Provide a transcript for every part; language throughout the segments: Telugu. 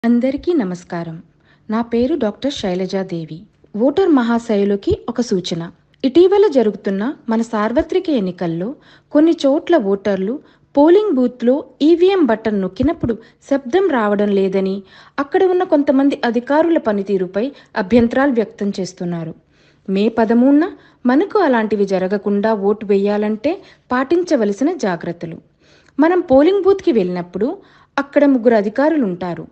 అందరికీ నమస్కారం. నా పేరు డాక్టర్ శైలజాదేవి. ఓటర్ మహాశయులకి ఒక సూచన. ఇటీవల జరుగుతున్న మన సార్వత్రిక ఎన్నికల్లో కొన్ని చోట్ల ఓటర్లు పోలింగ్ బూత్లో ఈవీఎం బటన్ నొక్కినప్పుడు శబ్దం రావడం లేదని, అక్కడ ఉన్న కొంతమంది అధికారుల పనితీరుపై అభ్యంతరాలు వ్యక్తం చేస్తున్నారు. మే 13న మనకు అలాంటివి జరగకుండా ఓటు వేయాలంటే పాటించవలసిన జాగ్రత్తలు. మనం పోలింగ్ బూత్కి వెళ్ళినప్పుడు అక్కడ 3 అధికారులు ఉంటారు.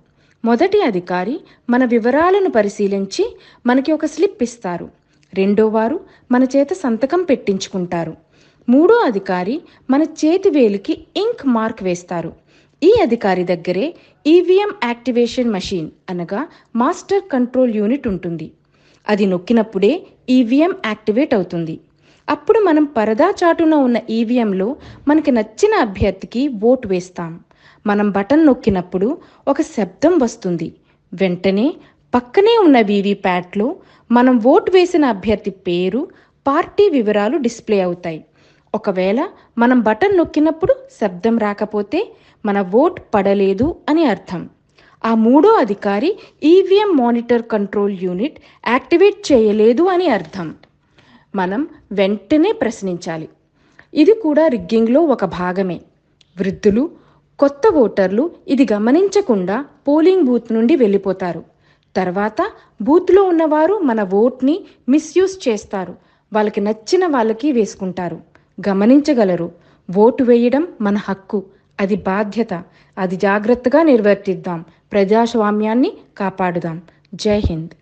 మొదటి అధికారి మన వివరాలను పరిశీలించి మనకి ఒక స్లిప్ ఇస్తారు. రెండో వారు మన చేత సంతకం పెట్టించుకుంటారు. మూడో అధికారి మన చేతి వేలికి ఇంక్ మార్క్ వేస్తారు. ఈ అధికారి దగ్గరే ఈవీఎం యాక్టివేషన్ మెషిన్ అనగా మాస్టర్ కంట్రోల్ యూనిట్ ఉంటుంది. అది నొక్కినప్పుడే ఈవీఎం యాక్టివేట్ అవుతుంది. అప్పుడు మనం పరదా చాటున ఉన్న ఈవీఎంలో మనకి నచ్చిన అభ్యర్థికి ఓటు వేస్తాం. మనం బటన్ నొక్కినప్పుడు ఒక శబ్దం వస్తుంది. వెంటనే పక్కనే ఉన్న వీవీప్యాట్లో మనం ఓటు వేసిన అభ్యర్థి పేరు, పార్టీ వివరాలు డిస్ప్లే అవుతాయి. ఒకవేళ మనం బటన్ నొక్కినప్పుడు శబ్దం రాకపోతే మన ఓట్ పడలేదు అని అర్థం. ఆ మూడో అధికారి EVM monitor control unit activate చేయలేదు అని అర్థం. మనం వెంటనే ప్రశ్నించాలి. ఇది కూడా రిగ్గింగ్లో ఒక భాగమే. వృద్ధులు, కొత్త ఓటర్లు ఇది గమనించకుండా పోలింగ్ బూత్ నుండి వెళ్ళిపోతారు. తర్వాత బూత్లో ఉన్నవారు మన ఓట్ని మిస్యూజ్ చేస్తారు. వాళ్ళకి నచ్చిన వాళ్ళకి వేసుకుంటారు. గమనించగలరు. ఓటు వేయడం మన హక్కు, అది బాధ్యత. అది జాగ్రత్తగా నిర్వర్తిద్దాం. ప్రజాస్వామ్యాన్ని కాపాడుదాం. జై హింద్.